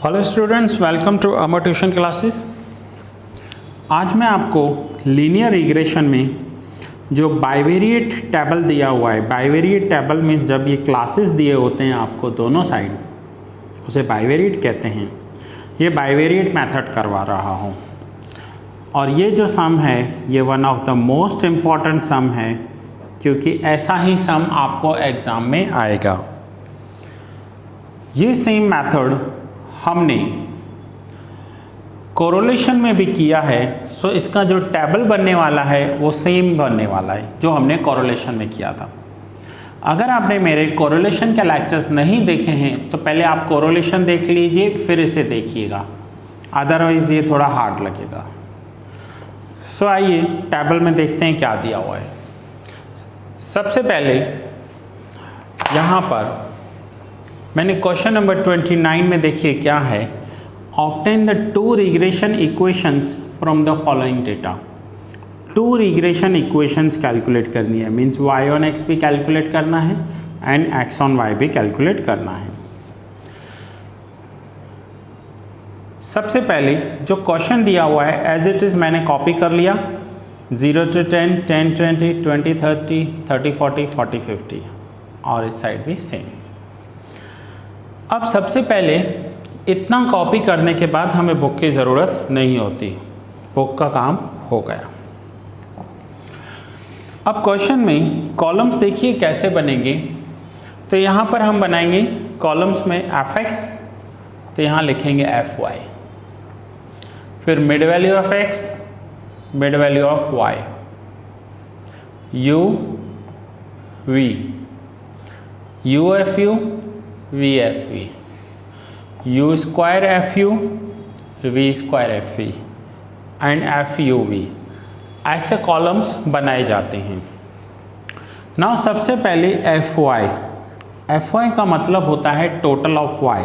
Hello students, welcome to Amar tuition classes. आज मैं आपको लीनियर रिग्रेशन में जो बाइवेरिएट टेबल दिया हुआ है, बाइवेरिएट टेबल में जब ये क्लासेस दिए होते हैं आपको दोनों साइड, उसे बाइवेरिएट कहते हैं। ये बाइवेरिएट मेथड करवा रहा हूँ और ये जो सम है ये one of the most important sum है, क्योंकि ऐसा ही सम आपको एग्ज़ाम में आएगा। ये सेम मेथड हमने कोरिलेशन में भी किया है, सो इसका जो टेबल बनने वाला है वो सेम बनने वाला है जो हमने कोरिलेशन में किया था। अगर आपने मेरे कोरिलेशन के लेक्चर्स नहीं देखे हैं तो पहले आप कोरिलेशन देख लीजिए, फिर इसे देखिएगा, अदरवाइज़ ये थोड़ा हार्ड लगेगा। सो आइए टेबल में देखते हैं क्या दिया हुआ है। सबसे पहले यहाँ पर मैंने क्वेश्चन नंबर 29 में देखिए क्या है, obtain the two regression equations from the following data. Two regression equations calculate करनी है, मीन्स y ऑन x भी कैलकुलेट करना है एंड x ऑन y भी कैलकुलेट करना है। सबसे पहले जो क्वेश्चन दिया हुआ है एज इट इज़ मैंने कॉपी कर लिया, 0 to 10, 10, 20, 20, 30, 30, 40, 40, 50 और इस साइड भी सेम। अब सबसे पहले इतना कॉपी करने के बाद हमें बुक की ज़रूरत नहीं होती, बुक का काम हो गया। अब क्वेश्चन में कॉलम्स देखिए कैसे बनेंगे। तो यहाँ पर हम बनाएंगे कॉलम्स में fx, तो यहाँ लिखेंगे fy, फिर mid value of x, mid value of y, u v, u f u, v f v, u square f u, v square f v and f u v, ऐसे columns बनाए जाते हैं। Now सबसे पहले fy का मतलब होता है total of y।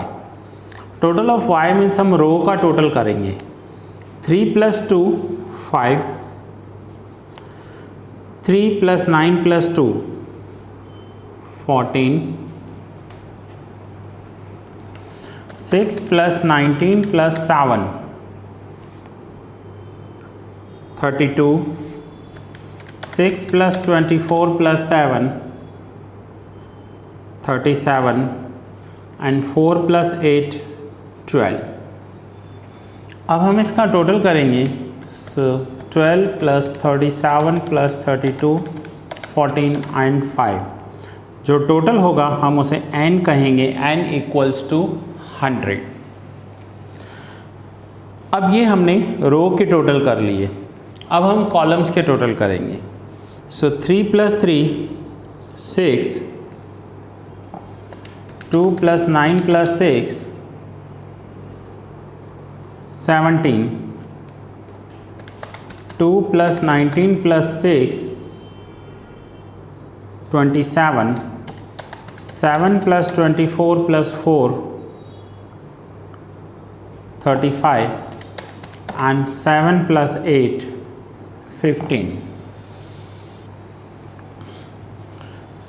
Total of y means हम रो का टोटल करेंगे। 3 + 2 5, 3 + 9 + 2 14, 6 + 19 + 7 32, 6 + 24 + 7 37 एंड 4 + 8 12। अब हम इसका टोटल करेंगे, सो 12 + 37 + 32 14 एंड 5। जो टोटल होगा हम उसे n कहेंगे, n = 100। अब ये हमने रो के टोटल कर लिए, अब हम कॉलम्स के टोटल करेंगे। सो 3 + 3 6, 2 + 9 + 6 17, 2 + 19 + 6 27, 7 + 24 + 4 35 and 7 + 8 15।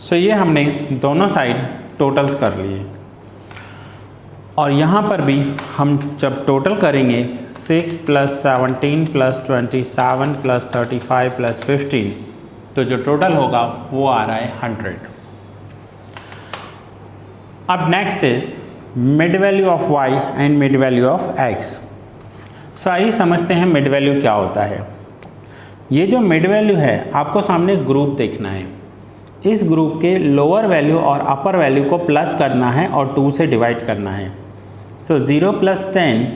सो ये हमने दोनों साइड टोटल्स कर लिए और यहाँ पर भी हम जब टोटल करेंगे 6 + 17 + 27 + 35 + 15, तो जो टोटल होगा वो आ रहा है 100। अब next is mid value of y and mid value of x। सो आइए समझते हैं मिड वैल्यू क्या होता है। ये जो मिड वैल्यू है आपको सामने ग्रुप देखना है, इस ग्रुप के लोअर वैल्यू और अपर वैल्यू को प्लस करना है और 2 से डिवाइड करना है। सो 0 + 10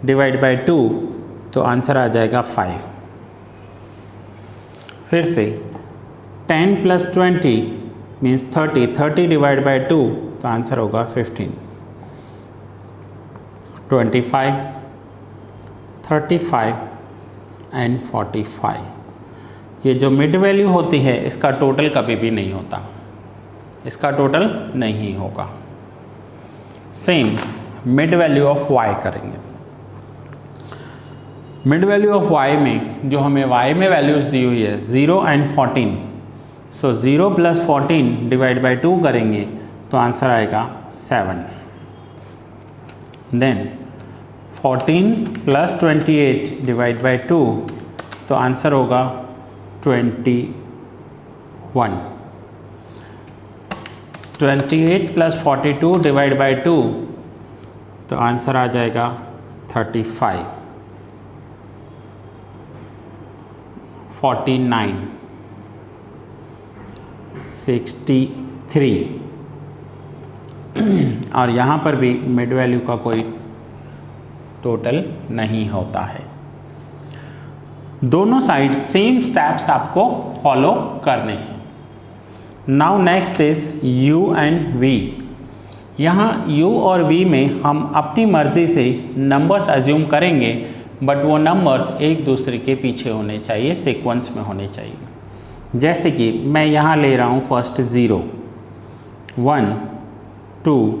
/ 2, तो आंसर आ जाएगा 5। फिर से 10 + 20 मीन्स 30, 30 / 2, तो आंसर होगा 15। 25, 35 एंड 45। ये जो मिड वैल्यू होती है इसका टोटल कभी भी नहीं होता, इसका टोटल नहीं होगा। Same mid value of y करेंगे। मिड वैल्यू ऑफ y में जो हमें y में वैल्यूज़ दी हुई है 0 एंड 14, सो 0 + 14 / 2 करेंगे तो आंसर आएगा 7। देन 14 प्लस 28 डिवाइड बाई 2, तो आंसर होगा 21। 28 प्लस 42 डिवाइड बाई 2, तो आंसर आ जाएगा 35। 49, 63 और यहाँ पर भी मिड वैल्यू का कोई टोटल नहीं होता है। दोनों साइड सेम स्टेप्स आपको फॉलो करने हैं। Now next is u and v। यहाँ u और v में हम अपनी मर्ज़ी से नंबर्स अज्यूम करेंगे, बट वो नंबर्स एक दूसरे के पीछे होने चाहिए, सीक्वेंस में होने चाहिए। जैसे कि मैं यहाँ ले रहा हूँ फर्स्ट 0, 1, 2,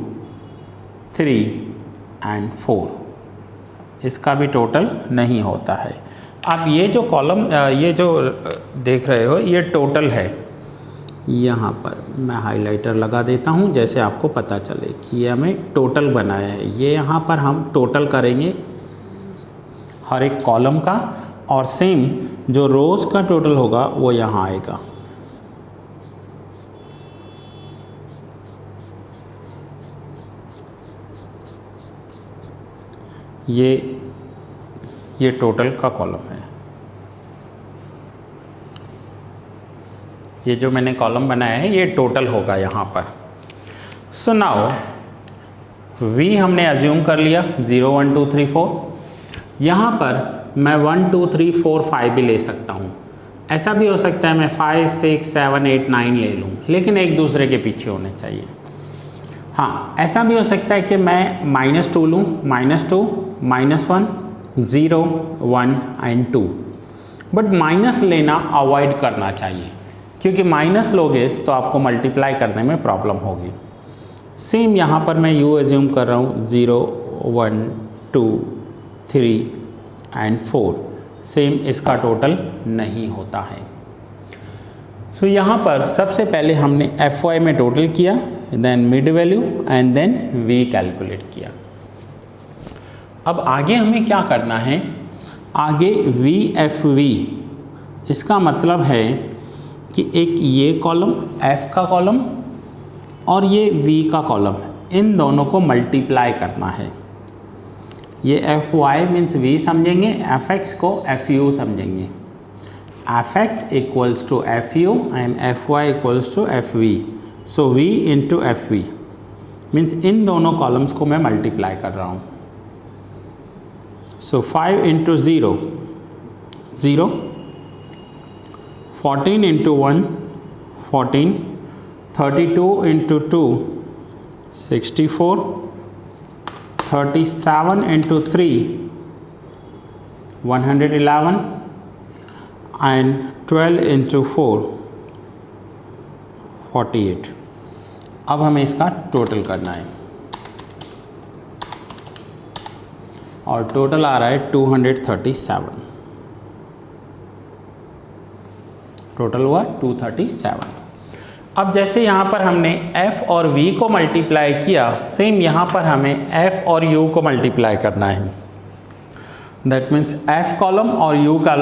3 एंड 4, इसका भी टोटल नहीं होता है। अब ये जो कॉलम ये जो देख रहे हो ये टोटल है। यहाँ पर मैं हाइलाइटर लगा देता हूँ जैसे आपको पता चले कि ये हमें टोटल बनाया है। ये यहाँ पर हम टोटल करेंगे हर एक कॉलम का, और सेम जो रोज़ का टोटल होगा वो यहाँ आएगा। ये टोटल का कॉलम है। ये जो मैंने कॉलम बनाया है ये टोटल होगा यहाँ पर। सो नाउ v हमने अज्यूम कर लिया 0, 1, 2, 3, 4। यहाँ पर मैं 1, 2, 3, 4, 5 भी ले सकता हूँ। ऐसा भी हो सकता है मैं 5, 6, 7, 8, 9 ले लूँ, लेकिन एक दूसरे के पीछे होने चाहिए। हाँ, ऐसा भी हो सकता है कि मैं -2 लूँ, -2, -1, 0, 1 एंड 2, बट माइनस लेना अवॉइड करना चाहिए, क्योंकि माइनस लोगे तो आपको मल्टीप्लाई करने में प्रॉब्लम होगी। सेम यहाँ पर मैं u एज्यूम कर रहा हूँ 0, 1, 2, 3 एंड 4। सेम इसका टोटल नहीं होता है। सो यहाँ पर सबसे पहले हमने fy में टोटल किया, then mid value and then v calculate किया। अब आगे हमें क्या करना है, आगे VFV, इसका मतलब है कि एक ये कॉलम f का कॉलम और ये v का कॉलम, इन दोनों को मल्टीप्लाई करना है। ये fy मीन्स v समझेंगे, fx को fu समझेंगे। fx equals to fu and fy equals to fv। So v into fv means इन दोनों कॉलम्स को मैं मल्टीप्लाई कर रहा हूँ। So 5 into 0, 0, 14 into 1, 14, 32 into 2, 64, 37 into 3, 111 and 12 into 4, 48। अब हमें इसका टोटल करना है और टोटल आ रहा है 237। टोटल हुआ 237। अब जैसे यहाँ पर हमने f और v को मल्टीप्लाई किया, सेम यहाँ पर हमें f और u को मल्टीप्लाई करना है। दैट मीन्स f कॉलम और u का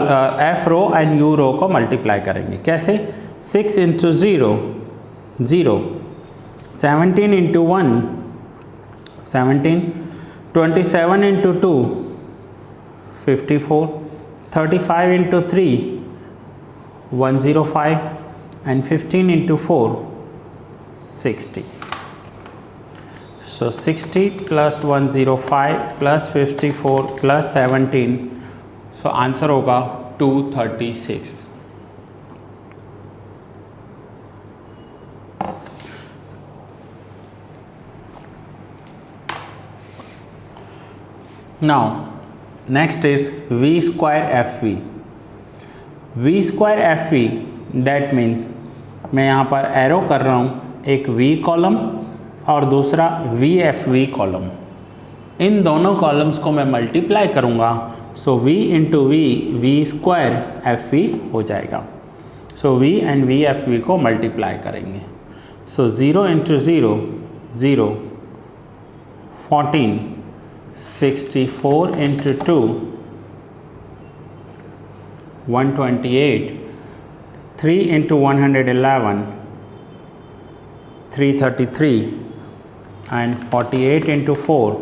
f रो एंड u रो को मल्टीप्लाई करेंगे। कैसे? 6 into 0, 0, 17 into 1, 17, 27 into 2, 54, 35 into 3, 105 and 15 into 4, 60. So 60 plus 105 plus 54 plus 17, so answer होगा 236. Now next is v square fv. v square fv that means मैं यहाँ पर arrow कर रहा हूँ, एक v कॉलम और दूसरा VFV कॉलम। इन दोनों कॉलम्स को मैं मल्टीप्लाई करूँगा, सो v into v square FV हो जाएगा। सो v एंड VFV को मल्टीप्लाई करेंगे। सो 0 into 0, 0, 14, 64 into 2, 128, 3 into 111, 333, and 48 into 4,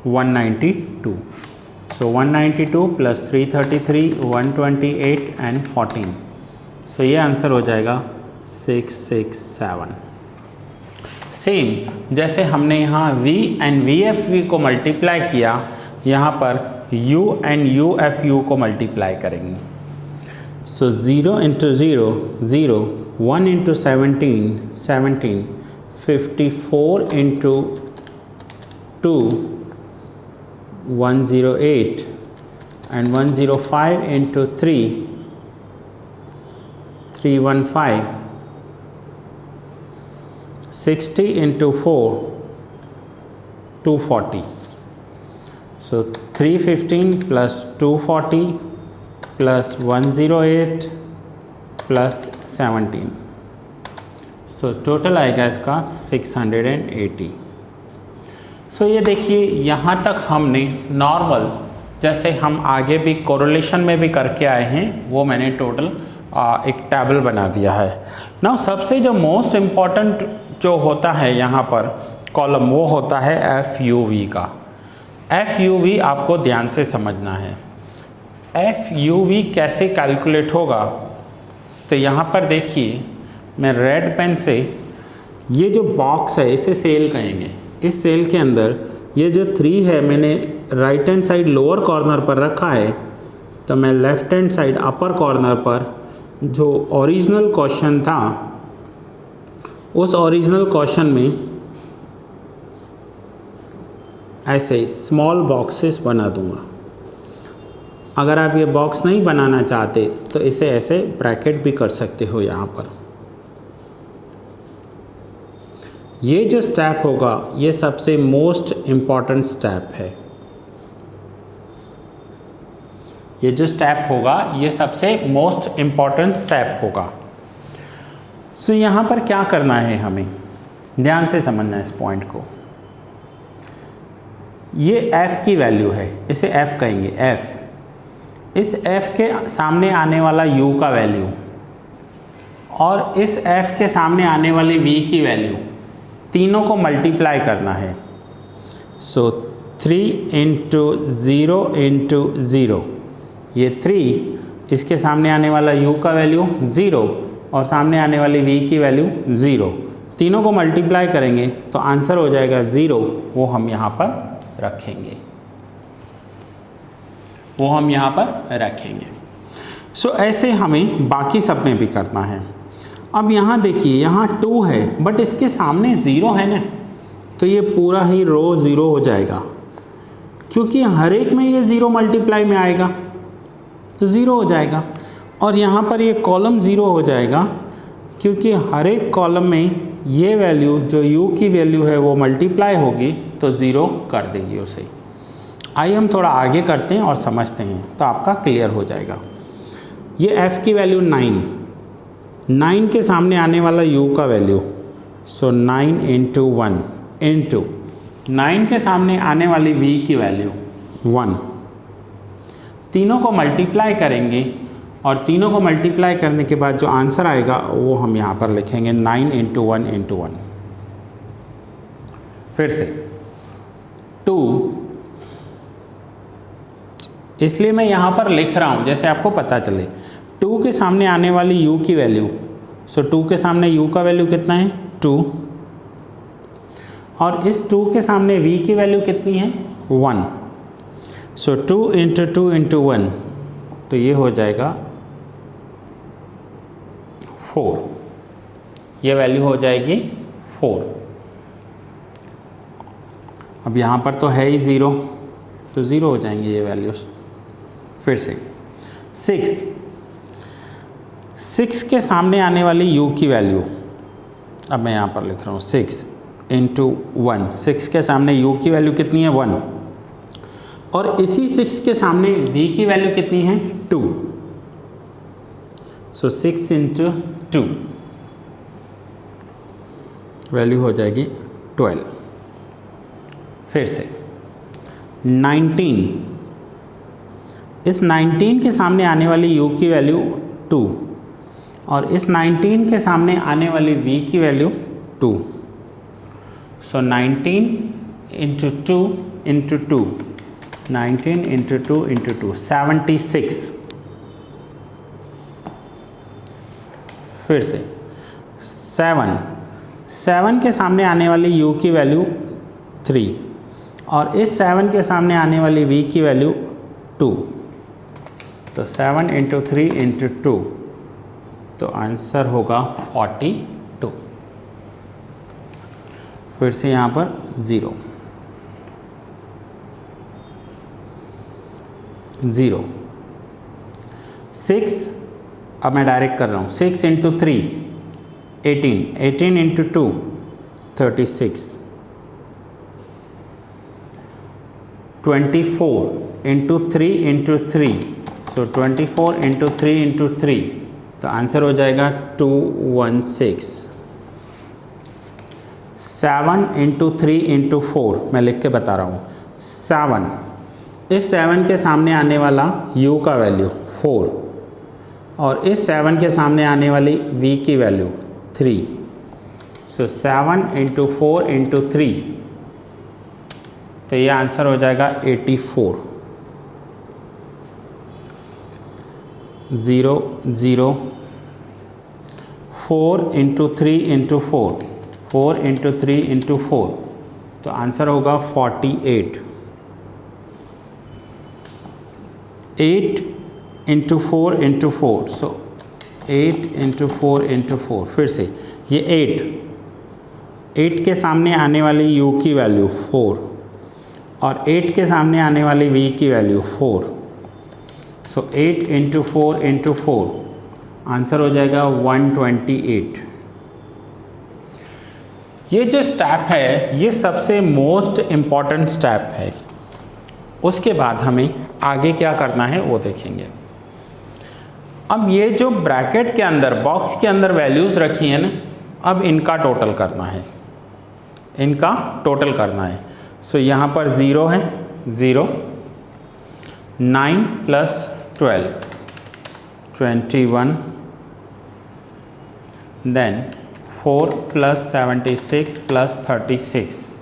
192. So 192 plus 333, 128 and 14. So ये आंसर हो जाएगा 667। सेम जैसे हमने यहाँ V एंड VFV को मल्टीप्लाई किया, यहाँ पर U एंड UFU को मल्टीप्लाई करेंगे। सो 0 into 0 0, 1 into 17 17, 54 into 2 108 and 105 into 3 315, 60 into 4 240. So 315 plus 240 plus 108 plus 17. So total आएगा इसका 680। सो ये देखिए यहाँ तक हमने नॉर्मल जैसे हम आगे भी कोरिलेशन में भी करके आए हैं वो मैंने टोटल एक टेबल बना दिया है। नाउ सबसे जो मोस्ट इम्पॉर्टेंट जो होता है यहाँ पर कॉलम वो होता है FUV का। FUV आपको ध्यान से समझना है। FUV कैसे कैलकुलेट होगा, तो यहाँ पर देखिए मैं रेड पेन से ये जो बॉक्स है इसे सेल कहेंगे। इस सेल के अंदर ये जो 3 है मैंने right hand side lower corner पर रखा है, तो मैं left hand side upper corner पर जो ओरिजिनल क्वेश्चन था उस ओरिजिनल क्वेश्चन में ऐसे स्मॉल बॉक्सेस बना दूंगा। अगर आप ये बॉक्स नहीं बनाना चाहते तो इसे ऐसे ब्रैकेट भी कर सकते हो। यहाँ पर ये जो स्टेप होगा ये सबसे मोस्ट इम्पॉर्टेंट स्टेप है। ये जो स्टेप होगा ये सबसे मोस्ट इम्पॉर्टेंट स्टेप होगा। सो यहाँ पर क्या करना है, हमें ध्यान से समझना है इस पॉइंट को। ये f की वैल्यू है, इसे f कहेंगे f। इस f के सामने आने वाला u का वैल्यू और इस f के सामने आने वाली v की वैल्यू, तीनों को मल्टीप्लाई करना है। सो 3 इंटू 0 इंटू 0, ये 3, इसके सामने आने वाला u का वैल्यू 0 और सामने आने वाली v की वैल्यू 0, तीनों को मल्टीप्लाई करेंगे तो आंसर हो जाएगा 0। वो हम यहाँ पर रखेंगे, वो हम यहाँ पर रखेंगे। सो ऐसे हमें बाकी सब में भी करना है। अब यहाँ देखिए यहाँ 2 है बट इसके सामने 0 है ना, तो ये पूरा ही रो 0 हो जाएगा क्योंकि हर एक में ये 0 मल्टीप्लाई में आएगा तो 0 हो जाएगा। और यहाँ पर ये कॉलम 0 हो जाएगा क्योंकि हर एक कॉलम में ये वैल्यू जो u की वैल्यू है वो मल्टीप्लाई होगी तो 0 कर देगी उसे। आइए हम थोड़ा आगे करते हैं और समझते हैं तो आपका क्लियर हो जाएगा। ये f की वैल्यू 9 के सामने आने वाला u का वैल्यू, सो 9 इंटू 1 इंटू 9 के सामने आने वाली v की वैल्यू 1, तीनों को मल्टीप्लाई करेंगे और तीनों को मल्टीप्लाई करने के बाद जो आंसर आएगा वो हम यहाँ पर लिखेंगे 9 इंटू 1 इंटू 1। फिर से 2, इसलिए मैं यहाँ पर लिख रहा हूँ जैसे आपको पता चले। 2 के सामने आने वाली u की वैल्यू, सो 2 के सामने u का वैल्यू कितना है 2, और इस 2 के सामने v की वैल्यू कितनी है 1, सो 2 इंटू 2 इंटू 1, तो ये हो जाएगा 4, ये वैल्यू हो जाएगी 4। अब यहाँ पर तो है ही 0 तो 0 हो जाएंगे ये वैल्यूज। फिर से 6 के सामने आने वाली u की वैल्यू, अब मैं यहाँ पर लिख रहा हूँ 6 इंटू 1, 6 के सामने u की वैल्यू कितनी है 1, और इसी 6 के सामने v की वैल्यू कितनी है 2, सो 6 इंटू 2 वैल्यू हो जाएगी 12। फिर से 19, इस 19 के सामने आने वाली u की वैल्यू 2 और इस 19 के सामने आने वाली v की वैल्यू 2। सो 19 इंटू 2 इंटू 2, 19 इंटू 2 इंटू 2, 76। फिर से 7 के सामने आने वाली u की वैल्यू 3 और इस 7 के सामने आने वाली v की वैल्यू 2। तो 7 इंटू 3 इंटू 2, तो आंसर होगा 42। फिर से यहाँ पर 0 0 6, अब मैं डायरेक्ट कर रहा हूँ, 6 इंटू 3 18, 18 इंटू 2 36, 24 इंटू 3 इंटू 3, सो 24 इंटू 3 इंटू 3, तो आंसर हो जाएगा 216। 7 इंटू 3 इंटू 4, मैं लिख के बता रहा हूँ, 7, इस 7 के सामने आने वाला u का वैल्यू 4 और इस 7 के सामने आने वाली v की वैल्यू 3। सो 7 इंटू 4 इंटू 3, तो ये आंसर हो जाएगा 84। 0 0, 4 इंटू 3 इंटू 4, 4 इंटू 3 इंटू 4, तो आंसर होगा 48। 8 इंटू 4 इंटू 4, सो 8 इंटू 4 इंटू 4, फिर से ये 8 के सामने आने वाली u की वैल्यू 4 और 8 के सामने आने वाली v की वैल्यू 4। सो 8 इंटू 4 इंटू 4, आंसर हो जाएगा 128। ये जो स्टेप है ये सबसे मोस्ट इम्पॉर्टेंट स्टेप है। उसके बाद हमें आगे क्या करना है वो देखेंगे। अब ये जो ब्रैकेट के अंदर, बॉक्स के अंदर वैल्यूज़ रखी हैं ना, अब इनका टोटल करना है, इनका टोटल करना है। सो यहाँ पर 0 है, 0, 9 plus 12 21, then 4 plus 76 plus 36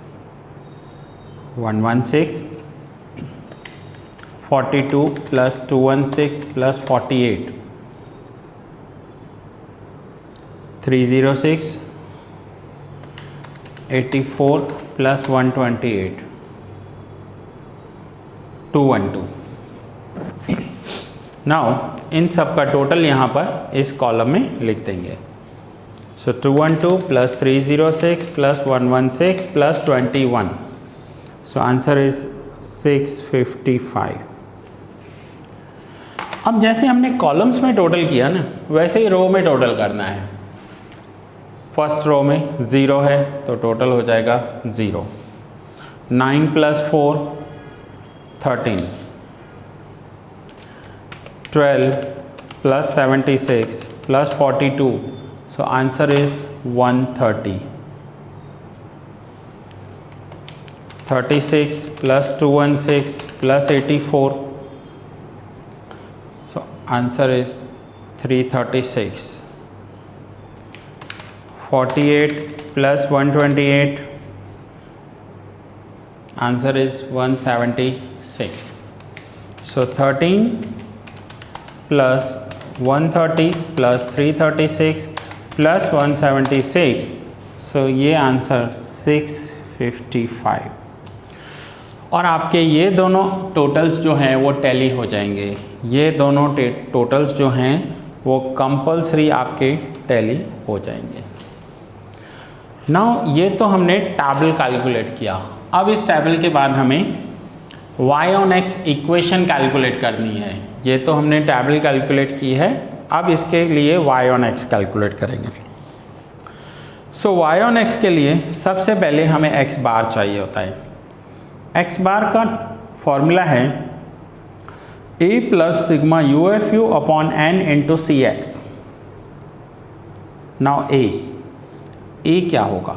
116, 42 plus 216 plus 48 306, 84 plus 128 212। Now इन सब का टोटल यहाँ पर इस कॉलम में लिख देंगे। सो 212 plus 306 plus 116 plus 21, so answer is 655। अब जैसे हमने कॉलम्स में टोटल किया ना, वैसे ही रो में टोटल करना है। फर्स्ट रो में 0 है तो टोटल हो जाएगा 0। 9 plus 4 13, 12 plus 76 plus 42, so answer is 130। 36 plus 216 plus 84, so answer is 336। 48 plus 128, answer is 176। So 13 plus 130 plus 336 plus 176, सो ये आंसर 655। और आपके ये दोनों टोटल्स जो हैं वो टैली हो जाएंगे। ये दोनों टोटल्स जो हैं वो कंपल्सरी आपके टैली हो जाएंगे। नाउ ये तो हमने टेबल कैलकुलेट किया। अब इस टेबल के बाद हमें y on x equation calculate करनी है। ये तो हमने टेबल कैलकुलेट की है, अब इसके लिए y ऑन x कैलकुलेट करेंगे। सो y ऑन x के लिए सबसे पहले हमें x बार चाहिए होता है। x बार का फॉर्मूला है a plus sigma UFU upon n into C X. Now a क्या होगा?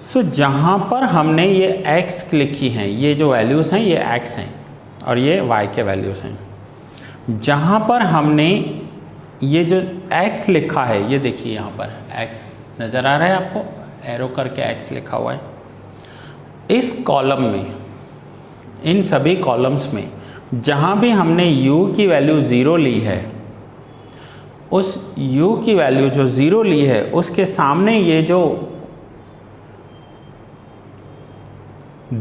सो जहाँ पर हमने ये x लिखी हैं, ये जो वैल्यूज़ हैं ये x हैं और ये y के वैल्यूज़ हैं। जहाँ पर हमने ये जो x लिखा है, ये देखिए यहाँ पर x नज़र आ रहा है आपको, एरो करके x लिखा हुआ है। इस कॉलम में, इन सभी कॉलम्स में जहाँ भी हमने u की वैल्यू 0 ली है, उस u की वैल्यू जो 0 ली है उसके सामने ये जो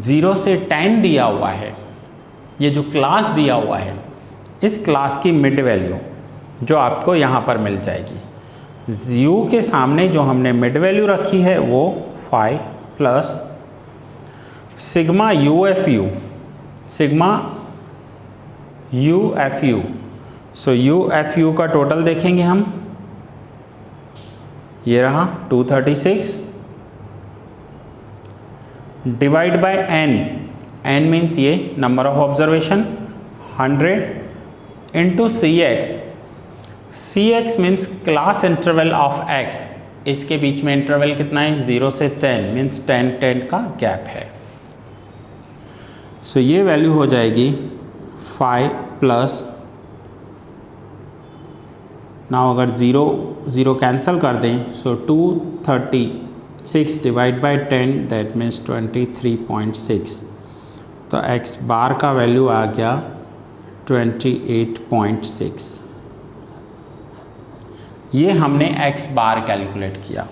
0 से 10 दिया हुआ है, ये जो क्लास दिया हुआ है, इस क्लास की मिड वैल्यू जो आपको यहाँ पर मिल जाएगी। u के सामने जो हमने मिड वैल्यू रखी है वो 5 plus sigma UFU, sigma UFU। So UFU का टोटल देखेंगे हम, ये रहा 236 divide by n, n means ये number of observation 100 into Cx means class interval of x, इसके बीच में इंटरवल कितना है 0 से 10 मीन्स 10 का गैप है। सो ये वैल्यू हो जाएगी 5 प्लस, नाउ अगर 0 कैंसिल कर दें, सो 236 डिवाइड बाय 10 दैट मीन्स 23.6, तो x बार का वैल्यू आ गया 28.6। ये हमने x बार कैलकुलेट किया।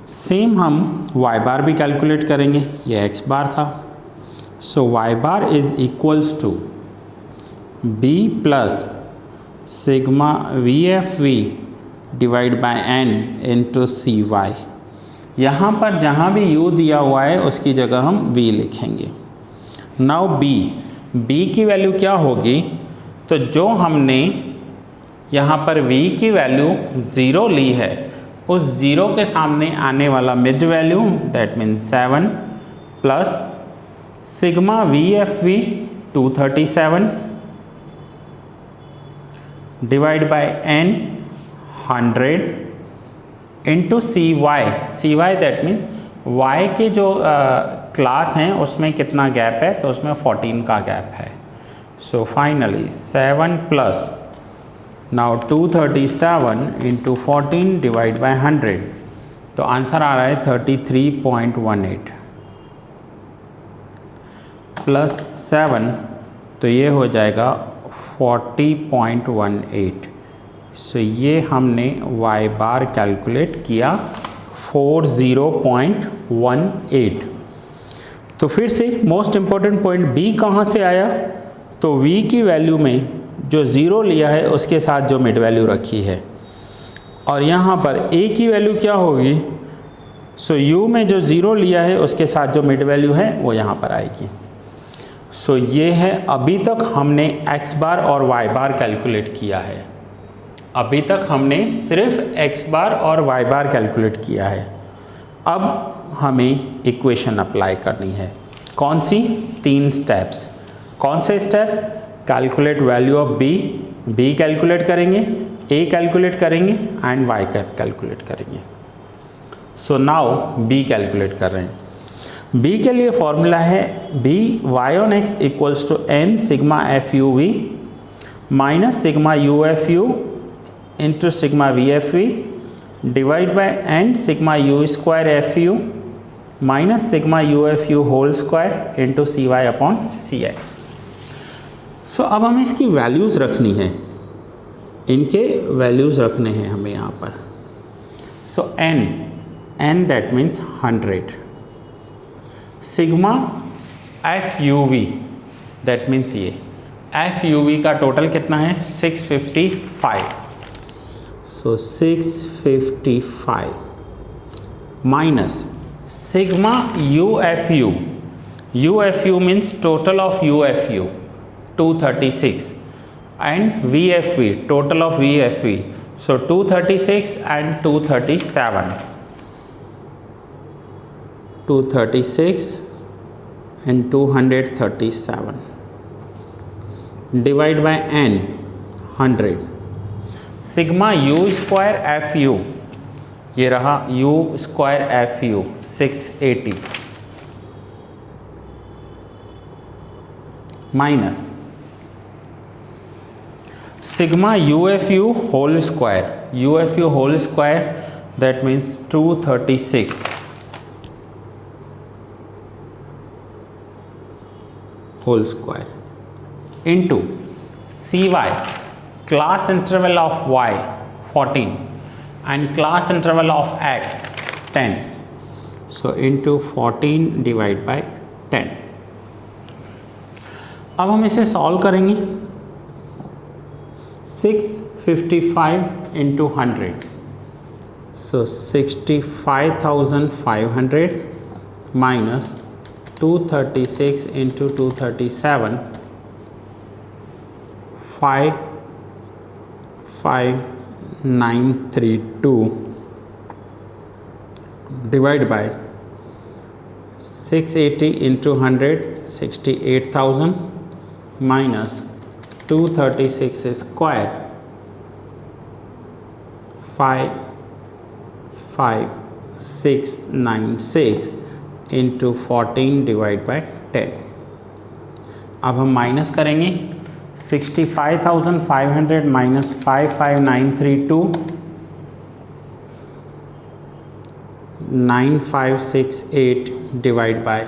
सेम हम y बार भी कैलकुलेट करेंगे, ये x बार था। So y bar is equals to b plus sigma VFV divide by n into CY। यहाँ पर जहाँ भी u दिया हुआ है उसकी जगह हम v लिखेंगे। नाउ b की वैल्यू क्या होगी, तो जो हमने यहाँ पर v की वैल्यू 0 ली है, उस 0 के सामने आने वाला mid value that means 7 plus sigma VFV 237 divide by n 100 into CY that means y के जो क्लास हैं उसमें कितना गैप है, तो उसमें 14 का गैप है। So finally 7 plus now 237 into 14 divide by 100, तो आंसर आ रहा है 33.18 प्लस 7, तो ये हो जाएगा 40.18। सो ये हमने y बार कैलकुलेट किया 40.18। तो फिर से मोस्ट इम्पॉर्टेंट पॉइंट b कहाँ से आया, तो v की वैल्यू में जो 0 लिया है उसके साथ जो मिड वैल्यू रखी है, और यहाँ पर a की वैल्यू क्या होगी, सो u में जो 0 लिया है उसके साथ जो मिड वैल्यू है वो यहाँ पर आएगी। सो ये है, अभी तक हमने x बार और y बार कैलकुलेट किया है। अभी तक हमने सिर्फ x बार और y बार कैलकुलेट किया है। अब हमें इक्वेशन अप्लाई करनी है। कौन सी? 3 स्टेप्स। कौन से step? Calculate value of b calculate करेंगे, a कैलकुलेट करेंगे एंड y कैलकुलेट करेंगे। सो नाउ b कैलकुलेट कर रहे हैं। b के लिए फॉर्मूला है b y on x equals to n sigma FUV minus sigma UFU into sigma VFV divide by n sigma U square FU minus sigma UFU whole square into CY upon CX। सो अब हमें इसकी values रखनी है, इनके values रखने हैं हमें यहाँ पर। So n that means 100, sigma FUV that means ये FUV का टोटल कितना है 655। So 655 minus sigma UFU means total of UFU 236 and VFV total of VFV, so 236 and 236 and 237 divide by n 100 sigma U square FU ये रहा u square F U 680 minus sigma U F U whole square that means 236 whole square into C Y class interval of y 14 and class interval of x 10, so into 14 divide by 10. अब हम इसे solve करेंगे 655 into 100, so 65,500 minus 236 into 237 55932 divide by 680 into 100 68,000 minus 236 square 55696 into 14 divide by 10. अब हम minus करेंगे 65,500 minus 55932 9568 divide by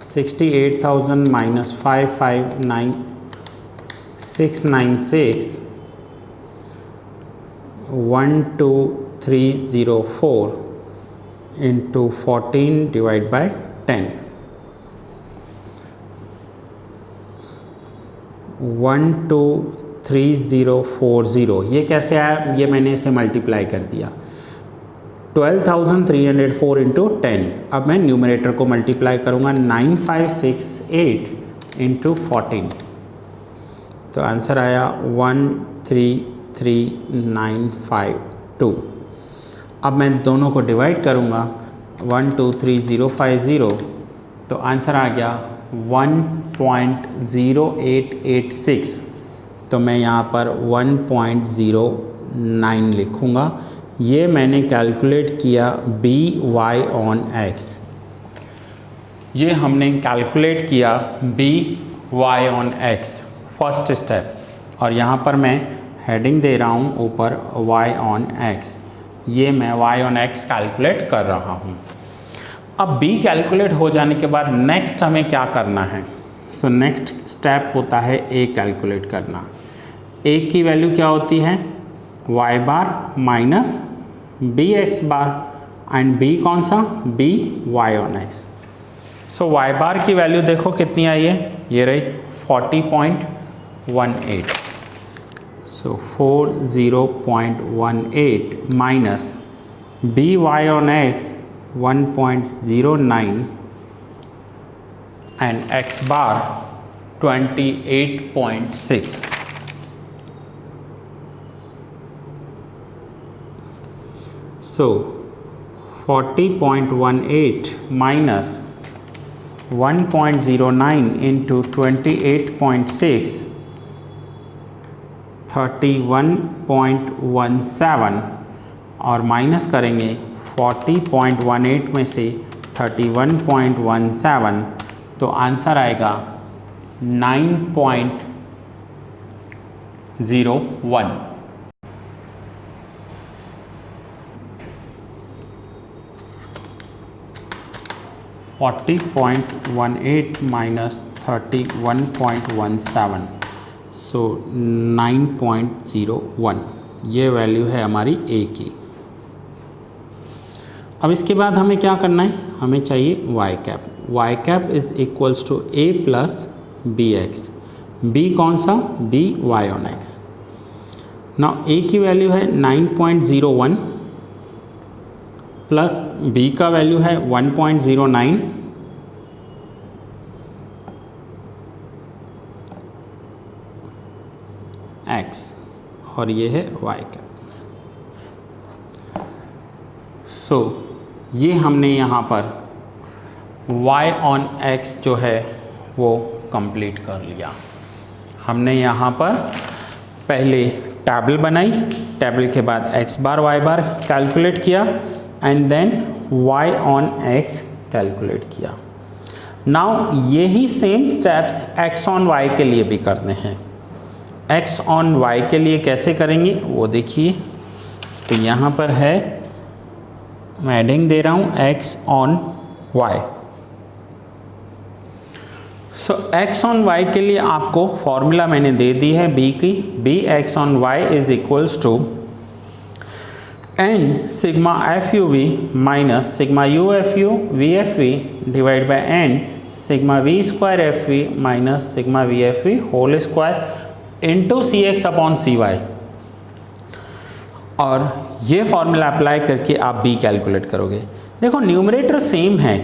68,000 minus 559,696 12304 into 14 divide by 10. 12340 ये कैसे आया, ये मैंने इसे मल्टीप्लाई कर दिया 12,304 इंटू 10. अब मैं न्यूमरेटर को मल्टीप्लाई करूँगा 9568 इंटू 14, तो आंसर आया 133952. अब मैं दोनों को डिवाइड करूँगा 123050, तो आंसर आ गया 1.0886, तो मैं यहाँ पर 1.09 लिखूँगा. ये मैंने कैलकुलेट किया बी वाई ऑन एक्स, ये हमने कैलकुलेट किया B Y on X first step, और यहाँ पर मैं हेडिंग दे रहा हूँ ऊपर वाई ऑन एक्स. ये मैं वाई ऑन एक्स कैलकुलेट कर रहा हूँ. अब b कैलकुलेट हो जाने के बाद नेक्स्ट हमें क्या करना है. सो नेक्स्ट स्टेप होता है a कैलकुलेट करना. a की वैल्यू क्या होती है y bar minus B X bar, and b कौन सा b y on x. So y bar की वैल्यू देखो कितनी आई है, ये रही 40.18. So 40.18 minus B Y on X 1.09 and x bar 28.6. So 40.18 minus 1.09 into 28.6 31.17, और माइनस करेंगे 40.18 में से 31.17, तो आंसर आएगा 9.01. (40.18 minus 31.17), सो 9.01 ये वैल्यू है हमारी a की. अब इसके बाद हमें क्या करना है, हमें चाहिए y cap is equals to a plus B X. b कौन सा b y on x. Now a की वैल्यू है 9.01 प्लस b का वैल्यू है 1.09 x, और ये है y कैप. सो ये हमने यहाँ पर y ऑन x जो है वो कंप्लीट कर लिया. हमने यहाँ पर पहले टेबल बनाई, टेबल के बाद x bar y bar calculate किया and then y on x calculate किया। नाउ यही same steps x on y के लिए भी करने हैं। x ऑन y के लिए कैसे करेंगे वो देखिए, तो यहाँ पर है, मैं एडिंग दे रहा हूँ x on y। So x on y के लिए आपको फॉर्मूला मैंने दे दी है b की, b x on y is equals to n sigma F U V minus sigma U F U V F V divide by n sigma V square F V minus sigma V F V whole square into C X upon C Y. और ये formula apply करके आप b calculate करोगे। देखो numerator same है,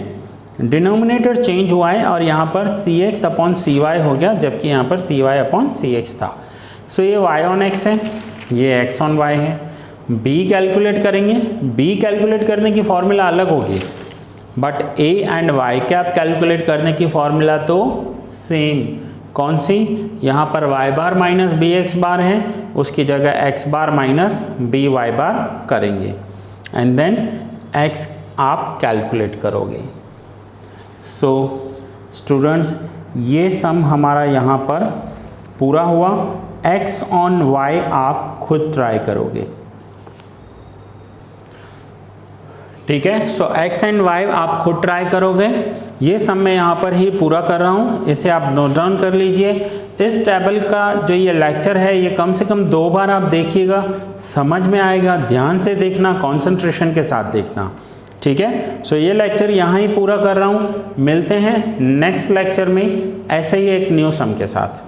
denominator change हुआ है और यहाँ पर सी एक्स अपॉन सी वाई हो गया, जबकि यहाँ पर सी वाई अपॉन सी एक्स था। सो ये y ऑन x है, ये x ऑन y है। b कैलकुलेट करेंगे, b कैलकुलेट करने की फॉर्मूला अलग होगी, but a and y cap calculate करने की फॉर्मूला तो सेम। कौन सी? यहाँ पर y bar minus B X बार है, उसकी जगह x बार माइनस बी वाई बार करेंगे एंड देन x आप कैलकुलेट करोगे। सो स्टूडेंट्स, ये सम हमारा यहाँ पर पूरा हुआ। x ऑन y आप खुद ट्राई करोगे, ठीक है। सो x एंड y आप खुद ट्राई करोगे। ये सम मैं यहाँ पर ही पूरा कर रहा हूँ, इसे आप नोट डाउन कर लीजिए। इस टेबल का जो ये लेक्चर है ये कम से कम 2 बार आप देखिएगा, समझ में आएगा। ध्यान से देखना, कंसंट्रेशन के साथ देखना, ठीक है। सो ये लेक्चर यहाँ ही पूरा कर रहा हूँ। मिलते हैं नेक्स्ट लेक्चर में ऐसे ही एक न्यू सम के साथ।